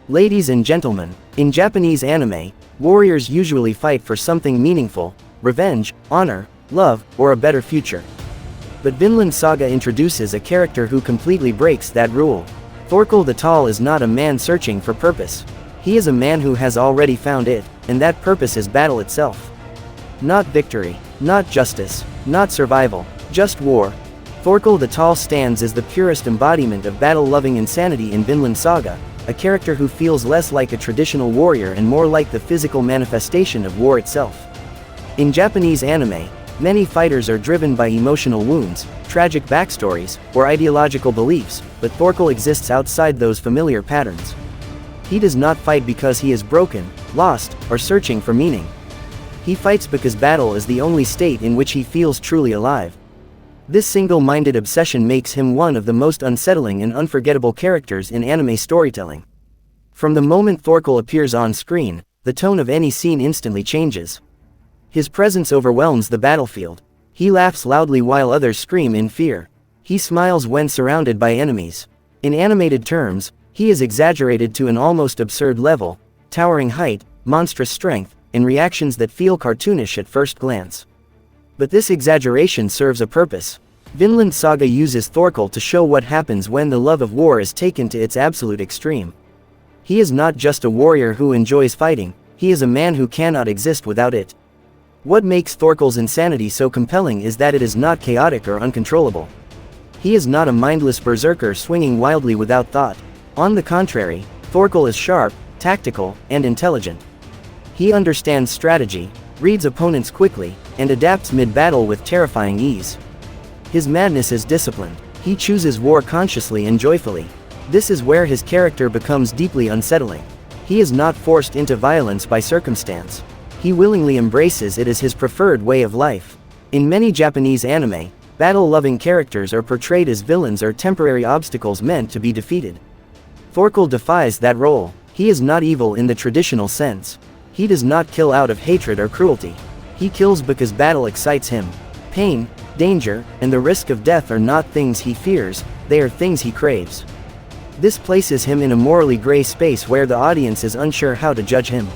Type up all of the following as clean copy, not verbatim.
Ladies and gentlemen, in Japanese anime, warriors usually fight for something meaningful: revenge, honor, love, or a better future. But Vinland Saga introduces a character who completely breaks that rule. Thorkell the Tall is not a man searching for purpose. He is a man who has already found it, and that purpose is battle itself. Not victory, not justice, not survival, just war. Thorkell the Tall stands as the purest embodiment of battle-loving insanity in Vinland Saga, a character who feels less like a traditional warrior and more like the physical manifestation of war itself. In Japanese anime, many fighters are driven by emotional wounds, tragic backstories, or ideological beliefs, but Thorkell exists outside those familiar patterns. He does not fight because he is broken, lost, or searching for meaning. He fights because battle is the only state in which he feels truly alive. This single-minded obsession makes him one of the most unsettling and unforgettable characters in anime storytelling. From the moment Thorkell appears on screen, the tone of any scene instantly changes. His presence overwhelms the battlefield. He laughs loudly while others scream in fear. He smiles when surrounded by enemies. In animated terms, he is exaggerated to an almost absurd level: towering height, monstrous strength, and reactions that feel cartoonish at first glance. But this exaggeration serves a purpose. Vinland Saga uses Thorkell to show what happens when the love of war is taken to its absolute extreme. He is not just a warrior who enjoys fighting, he is a man who cannot exist without it. What makes Thorkell's insanity so compelling is that it is not chaotic or uncontrollable. He is not a mindless berserker swinging wildly without thought. On the contrary, Thorkell is sharp, tactical, and intelligent. He understands strategy, reads opponents quickly, and adapts mid-battle with terrifying ease. His madness is disciplined. He chooses war consciously and joyfully. This is where his character becomes deeply unsettling. He is not forced into violence by circumstance. He willingly embraces it as his preferred way of life. In many Japanese anime, battle-loving characters are portrayed as villains or temporary obstacles meant to be defeated. Thorkell defies that role. He is not evil in the traditional sense. He does not kill out of hatred or cruelty. He kills because battle excites him. Pain, danger, and the risk of death are not things he fears, they are things he craves. This places him in a morally gray space where the audience is unsure how to judge him.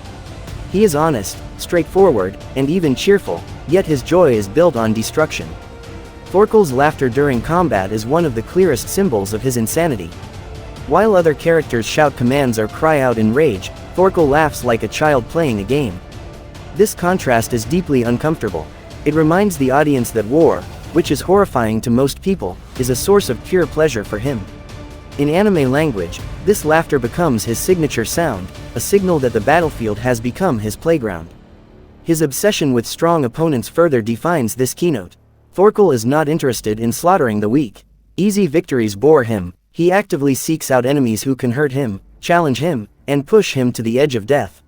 He is honest, straightforward, and even cheerful, yet his joy is built on destruction. Thorkell's laughter during combat is one of the clearest symbols of his insanity. While other characters shout commands or cry out in rage, Thorkell laughs like a child playing a game. This contrast is deeply uncomfortable. It reminds the audience that war, which is horrifying to most people, is a source of pure pleasure for him. In anime language, this laughter becomes his signature sound, a signal that the battlefield has become his playground. His obsession with strong opponents further defines this keynote. Thorkell is not interested in slaughtering the weak. Easy victories bore him. He actively seeks out enemies who can hurt him, challenge him, and push him to the edge of death.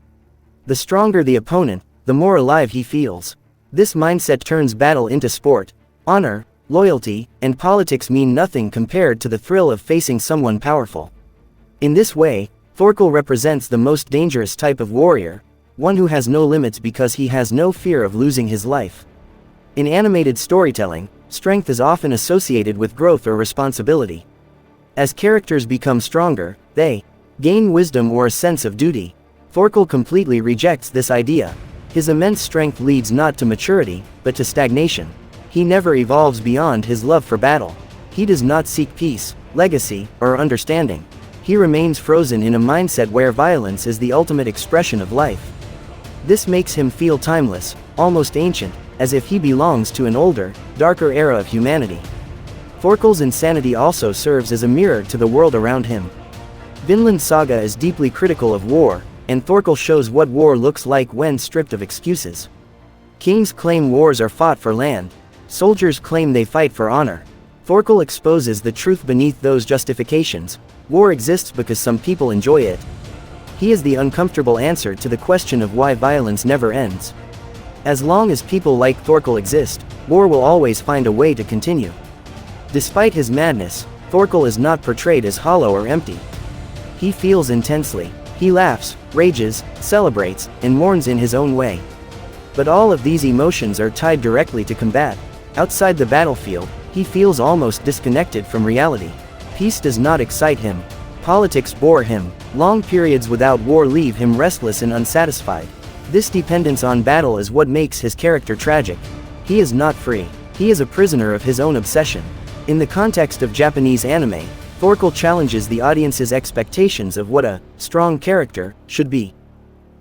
The stronger the opponent, the more alive he feels. This mindset turns battle into sport. Honor, loyalty, and politics mean nothing compared to the thrill of facing someone powerful. In this way, Thorkell represents the most dangerous type of warrior, one who has no limits because he has no fear of losing his life. In animated storytelling, strength is often associated with growth or responsibility. As characters become stronger, they gain wisdom or a sense of duty. Thorkell completely rejects this idea. His immense strength leads not to maturity, but to stagnation. He never evolves beyond his love for battle. He does not seek peace, legacy, or understanding. He remains frozen in a mindset where violence is the ultimate expression of life. This makes him feel timeless, almost ancient, as if he belongs to an older, darker era of humanity. Thorkell's insanity also serves as a mirror to the world around him. Vinland Saga is deeply critical of war, and Thorkell shows what war looks like when stripped of excuses. Kings claim wars are fought for land. Soldiers claim they fight for honor. Thorkell exposes the truth beneath those justifications. War exists because some people enjoy it. He is the uncomfortable answer to the question of why violence never ends. As long as people like Thorkell exist, war will always find a way to continue. Despite his madness, Thorkell is not portrayed as hollow or empty. He feels intensely. He laughs, rages, celebrates, and mourns in his own way. But all of these emotions are tied directly to combat. Outside the battlefield, he feels almost disconnected from reality. Peace does not excite him. Politics bore him. Long periods without war leave him restless and unsatisfied. This dependence on battle is what makes his character tragic. He is not free. He is a prisoner of his own obsession. In the context of Japanese anime, Thorkell challenges the audience's expectations of what a strong character should be.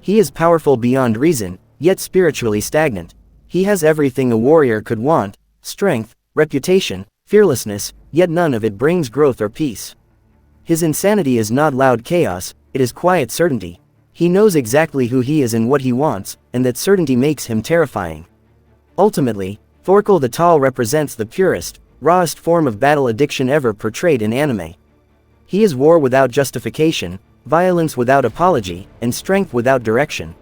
He is powerful beyond reason, yet spiritually stagnant. He has everything a warrior could want: strength, reputation, fearlessness, yet none of it brings growth or peace. His insanity is not loud chaos, it is quiet certainty. He knows exactly who he is and what he wants, and that certainty makes him terrifying. Ultimately, Thorkell the Tall represents the purest, rawest form of battle addiction ever portrayed in anime. He is war without justification, violence without apology, and strength without direction.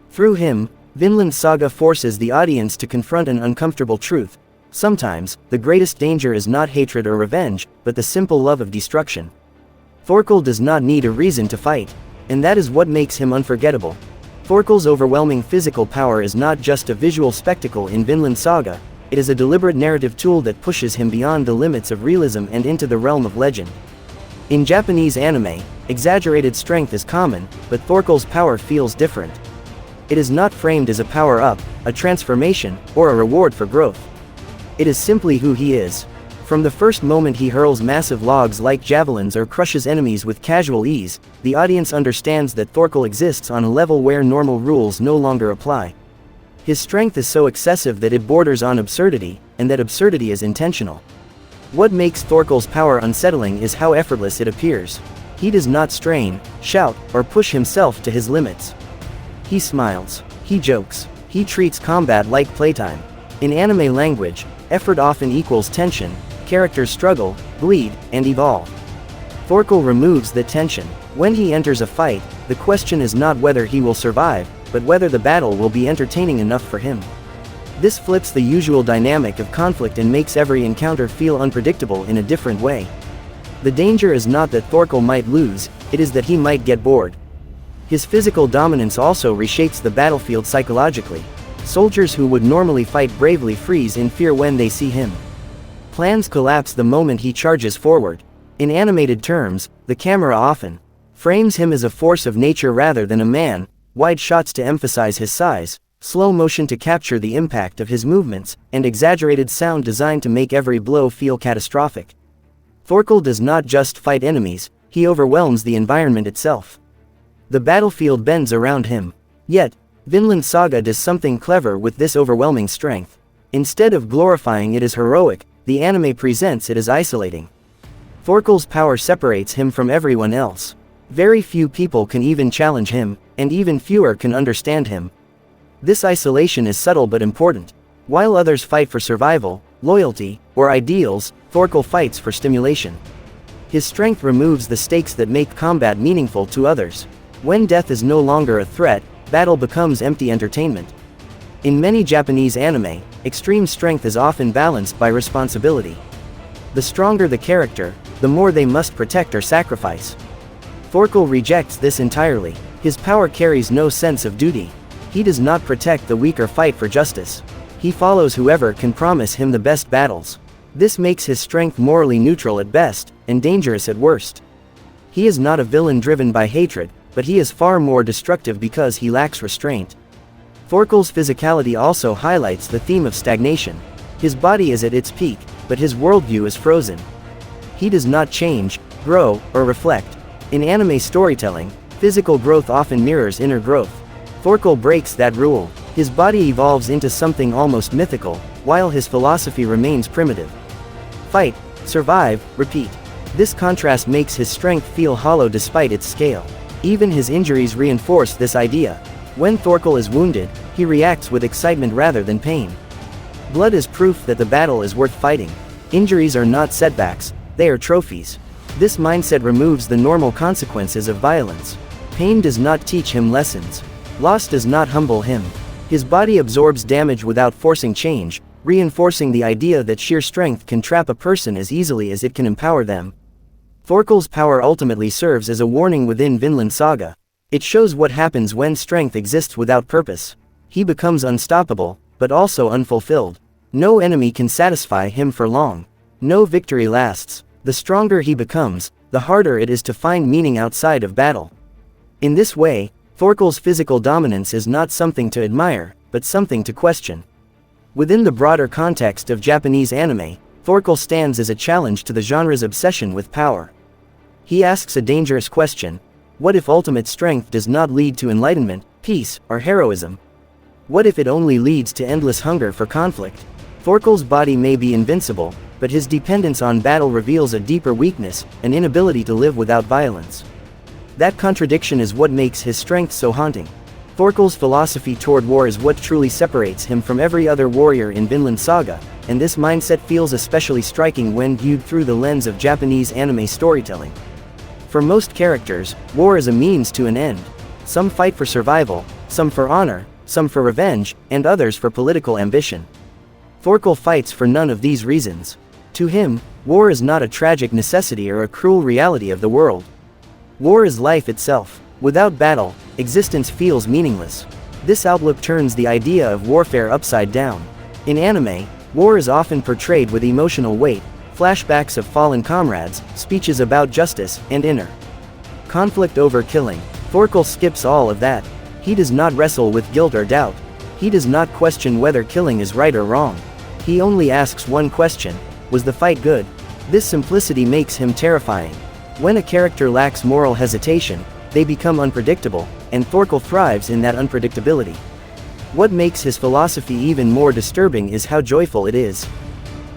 Through him, Vinland Saga forces the audience to confront an uncomfortable truth. Sometimes, the greatest danger is not hatred or revenge, but the simple love of destruction. Thorkell does not need a reason to fight, and that is what makes him unforgettable. Thorkell's overwhelming physical power is not just a visual spectacle in Vinland Saga, it is a deliberate narrative tool that pushes him beyond the limits of realism and into the realm of legend. In Japanese anime, exaggerated strength is common, but Thorkell's power feels different. It is not framed as a power-up, a transformation, or a reward for growth. It is simply who he is. From the first moment he hurls massive logs like javelins or crushes enemies with casual ease, the audience understands that Thorkell exists on a level where normal rules no longer apply. His strength is so excessive that it borders on absurdity, and that absurdity is intentional. What makes Thorkell's power unsettling is how effortless it appears. He does not strain, shout, or push himself to his limits. He smiles. He jokes. He treats combat like playtime. In anime language, effort often equals tension. Characters struggle, bleed, and evolve. Thorkell removes the tension. When he enters a fight, the question is not whether he will survive, but whether the battle will be entertaining enough for him. This flips the usual dynamic of conflict and makes every encounter feel unpredictable in a different way. The danger is not that Thorkell might lose, it is that he might get bored. His physical dominance also reshapes the battlefield psychologically. Soldiers who would normally fight bravely freeze in fear when they see him. Plans collapse the moment he charges forward. In animated terms, the camera often frames him as a force of nature rather than a man, wide shots to emphasize his size, slow motion to capture the impact of his movements, and exaggerated sound designed to make every blow feel catastrophic. Thorkell does not just fight enemies, he overwhelms the environment itself. The battlefield bends around him. Yet, Vinland Saga does something clever with this overwhelming strength. Instead of glorifying it as heroic, the anime presents it as isolating. Thorkell's power separates him from everyone else. Very few people can even challenge him, and even fewer can understand him. This isolation is subtle but important. While others fight for survival, loyalty, or ideals, Thorkell fights for stimulation. His strength removes the stakes that make combat meaningful to others. When death is no longer a threat, battle becomes empty entertainment. In many Japanese anime, extreme strength is often balanced by responsibility. The stronger the character, the more they must protect or sacrifice. Thorkell rejects this entirely. His power carries no sense of duty. He does not protect the weak or fight for justice. He follows whoever can promise him the best battles. This makes his strength morally neutral at best, and dangerous at worst. He is not a villain driven by hatred, but he is far more destructive because he lacks restraint. Thorkell's physicality also highlights the theme of stagnation. His body is at its peak, but his worldview is frozen. He does not change, grow, or reflect. In anime storytelling, physical growth often mirrors inner growth. Thorkell breaks that rule. His body evolves into something almost mythical, while his philosophy remains primitive. Fight, survive, repeat. This contrast makes his strength feel hollow despite its scale. Even his injuries reinforce this idea. When Thorkell is wounded, he reacts with excitement rather than pain. Blood is proof that the battle is worth fighting. Injuries are not setbacks, they are trophies. This mindset removes the normal consequences of violence. Pain does not teach him lessons. Loss does not humble him. His body absorbs damage without forcing change, reinforcing the idea that sheer strength can trap a person as easily as it can empower them. Thorkell's power ultimately serves as a warning within Vinland Saga. It shows what happens when strength exists without purpose. He becomes unstoppable, but also unfulfilled. No enemy can satisfy him for long. No victory lasts. The stronger he becomes, the harder it is to find meaning outside of battle. In this way, Thorkell's physical dominance is not something to admire, but something to question. Within the broader context of Japanese anime, Thorkell stands as a challenge to the genre's obsession with power. He asks a dangerous question: what if ultimate strength does not lead to enlightenment, peace, or heroism? What if it only leads to endless hunger for conflict? Thorkell's body may be invincible, but his dependence on battle reveals a deeper weakness, an inability to live without violence. That contradiction is what makes his strength so haunting. Thorkell's philosophy toward war is what truly separates him from every other warrior in Vinland Saga, and this mindset feels especially striking when viewed through the lens of Japanese anime storytelling. For most characters, war is a means to an end. Some fight for survival, some for honor, some for revenge, and others for political ambition. Thorkell fights for none of these reasons. To him, war is not a tragic necessity or a cruel reality of the world. War is life itself. Without battle, existence feels meaningless. This outlook turns the idea of warfare upside down. In anime, war is often portrayed with emotional weight, flashbacks of fallen comrades, speeches about justice, and inner conflict over killing. Thorkell skips all of that. He does not wrestle with guilt or doubt. He does not question whether killing is right or wrong. He only asks one question: was the fight good? This simplicity makes him terrifying. When a character lacks moral hesitation, they become unpredictable, and Thorkell thrives in that unpredictability. What makes his philosophy even more disturbing is how joyful it is.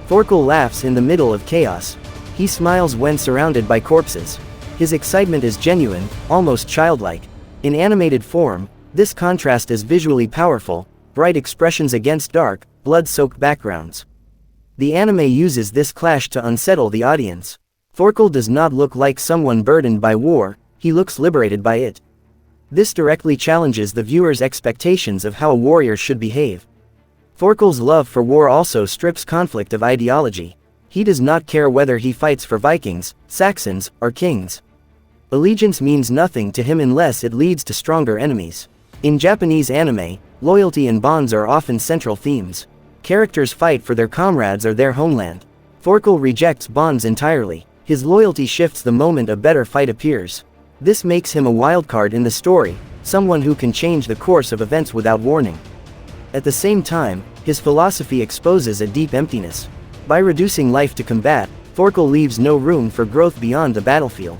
Thorkell laughs in the middle of chaos. He smiles when surrounded by corpses. His excitement is genuine, almost childlike. In animated form, this contrast is visually powerful: bright expressions against dark, blood-soaked backgrounds. The anime uses this clash to unsettle the audience. Thorkell does not look like someone burdened by war, he looks liberated by it. This directly challenges the viewer's expectations of how a warrior should behave. Thorkell's love for war also strips conflict of ideology. He does not care whether he fights for Vikings, Saxons, or kings. Allegiance means nothing to him unless it leads to stronger enemies. In Japanese anime, loyalty and bonds are often central themes. Characters fight for their comrades or their homeland. Thorkell rejects bonds entirely. His loyalty shifts the moment a better fight appears. This makes him a wildcard in the story, someone who can change the course of events without warning. At the same time, his philosophy exposes a deep emptiness. By reducing life to combat, Thorkell leaves no room for growth beyond the battlefield.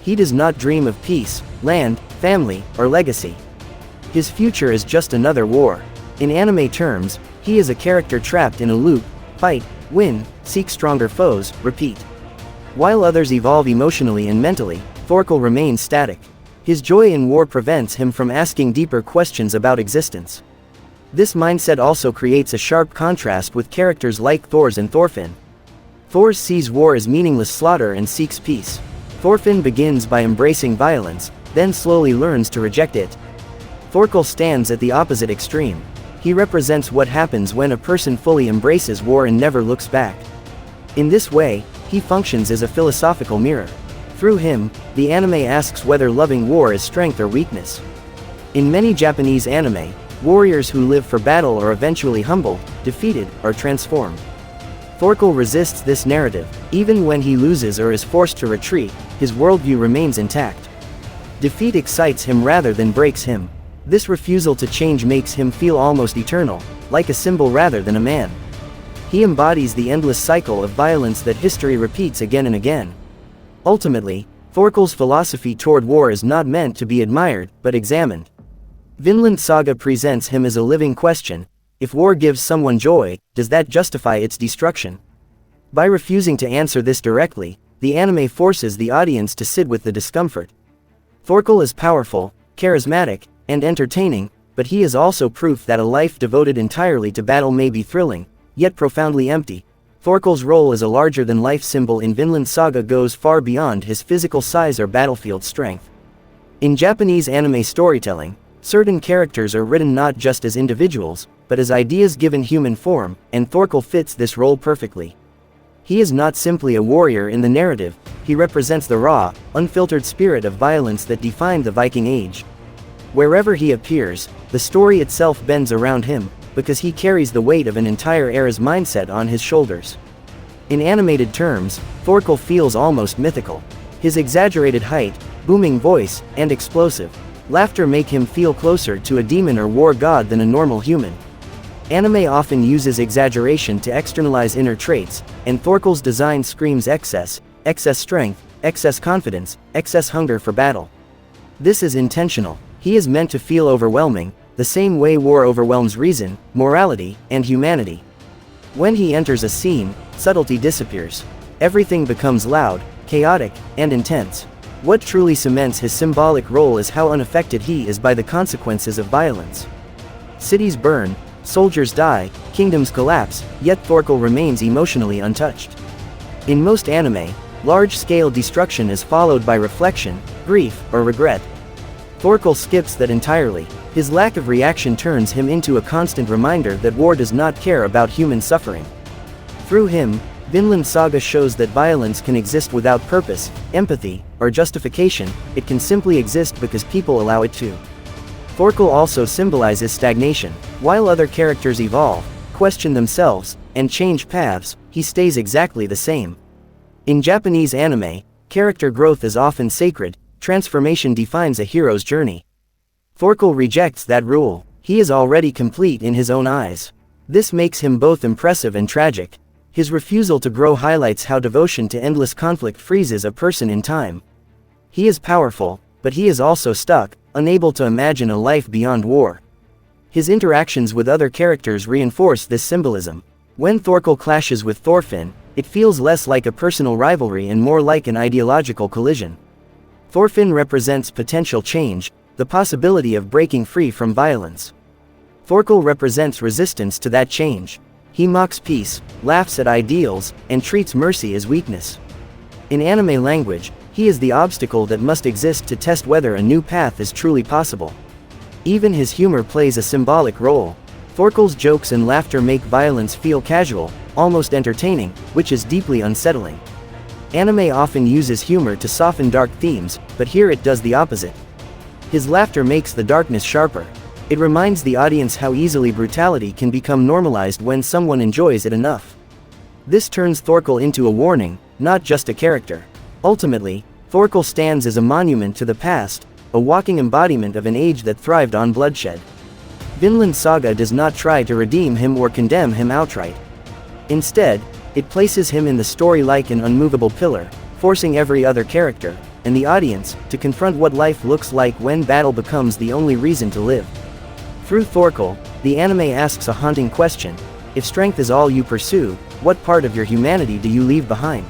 He does not dream of peace, land, family, or legacy. His future is just another war. In anime terms, he is a character trapped in a loop: fight, win, seek stronger foes, repeat. While others evolve emotionally and mentally, Thorkell remains static. His joy in war prevents him from asking deeper questions about existence. This mindset also creates a sharp contrast with characters like Thors and Thorfinn. Thor sees war as meaningless slaughter and seeks peace. Thorfinn begins by embracing violence, then slowly learns to reject it. Thorkell stands at the opposite extreme. He represents what happens when a person fully embraces war and never looks back. In this way, he functions as a philosophical mirror. Through him, the anime asks whether loving war is strength or weakness. In many Japanese anime, warriors who live for battle are eventually humbled, defeated, or transformed. Thorkell resists this narrative. Even when he loses or is forced to retreat, his worldview remains intact. Defeat excites him rather than breaks him. This refusal to change makes him feel almost eternal, like a symbol rather than a man. He embodies the endless cycle of violence that history repeats again and again. Ultimately, Thorkell's philosophy toward war is not meant to be admired, but examined. Vinland Saga presents him as a living question: if war gives someone joy, does that justify its destruction? By refusing to answer this directly, the anime forces the audience to sit with the discomfort. Thorkell is powerful, charismatic, and entertaining, but he is also proof that a life devoted entirely to battle may be thrilling, yet profoundly empty. Thorkell's role as a larger-than-life symbol in Vinland Saga goes far beyond his physical size or battlefield strength. In Japanese anime storytelling, certain characters are written not just as individuals, but as ideas given human form, and Thorkell fits this role perfectly. He is not simply a warrior in the narrative, he represents the raw, unfiltered spirit of violence that defined the Viking Age. Wherever he appears, the story itself bends around him, because he carries the weight of an entire era's mindset on his shoulders. In animated terms, Thorkell feels almost mythical. His exaggerated height, booming voice, and explosive laughter make him feel closer to a demon or war god than a normal human. Anime often uses exaggeration to externalize inner traits, and Thorkell's design screams excess strength, excess confidence, excess hunger for battle. This is intentional. He is meant to feel overwhelming, the same way war overwhelms reason, morality, and humanity. When he enters a scene, subtlety disappears. Everything becomes loud, chaotic, and intense. What truly cements his symbolic role is how unaffected he is by the consequences of violence. Cities burn, soldiers die, kingdoms collapse, yet Thorkell remains emotionally untouched. In most anime, large-scale destruction is followed by reflection, grief, or regret. Thorkell skips that entirely. His lack of reaction turns him into a constant reminder that war does not care about human suffering. Through him, Vinland Saga shows that violence can exist without purpose, empathy, or justification. It can simply exist because people allow it to. Thorkell also symbolizes stagnation. While other characters evolve, question themselves, and change paths, he stays exactly the same. In Japanese anime, character growth is often sacred. Transformation defines a hero's journey. Thorkell rejects that rule. He is already complete in his own eyes. This makes him both impressive and tragic. His refusal to grow highlights how devotion to endless conflict freezes a person in time. He is powerful, but he is also stuck, unable to imagine a life beyond war. His interactions with other characters reinforce this symbolism. When Thorkell clashes with Thorfinn, it feels less like a personal rivalry and more like an ideological collision. Thorfinn represents potential change, the possibility of breaking free from violence. Thorkell represents resistance to that change. He mocks peace, laughs at ideals, and treats mercy as weakness. In anime language, he is the obstacle that must exist to test whether a new path is truly possible. Even his humor plays a symbolic role. Thorkell's jokes and laughter make violence feel casual, almost entertaining, which is deeply unsettling. Anime often uses humor to soften dark themes, but here it does the opposite. His laughter makes the darkness sharper. It reminds the audience how easily brutality can become normalized when someone enjoys it enough. This turns Thorkell into a warning, not just a character. Ultimately, Thorkell stands as a monument to the past, a walking embodiment of an age that thrived on bloodshed. Vinland Saga does not try to redeem him or condemn him outright. Instead, it places him in the story like an unmovable pillar, forcing every other character, and the audience, to confront what life looks like when battle becomes the only reason to live. Through Thorkell, the anime asks a haunting question: if strength is all you pursue, what part of your humanity do you leave behind?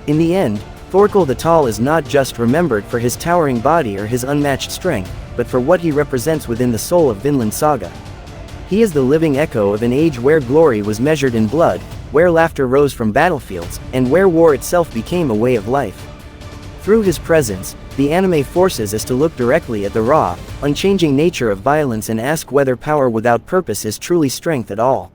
In the end, Thorkell the Tall is not just remembered for his towering body or his unmatched strength, but for what he represents within the soul of Vinland Saga. He is the living echo of an age where glory was measured in blood, where laughter rose from battlefields, and where war itself became a way of life. Through his presence, the anime forces us to look directly at the raw, unchanging nature of violence and ask whether power without purpose is truly strength at all.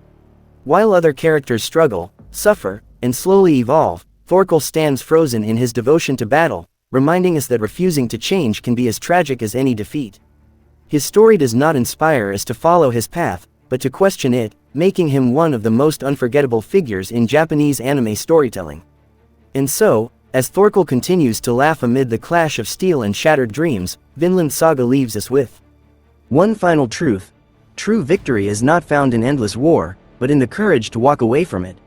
While other characters struggle, suffer, and slowly evolve, Thorkell stands frozen in his devotion to battle, reminding us that refusing to change can be as tragic as any defeat. His story does not inspire us to follow his path, but to question it, making him one of the most unforgettable figures in Japanese anime storytelling. And so, as Thorkell continues to laugh amid the clash of steel and shattered dreams, Vinland Saga leaves us with one final truth: true victory is not found in endless war, but in the courage to walk away from it.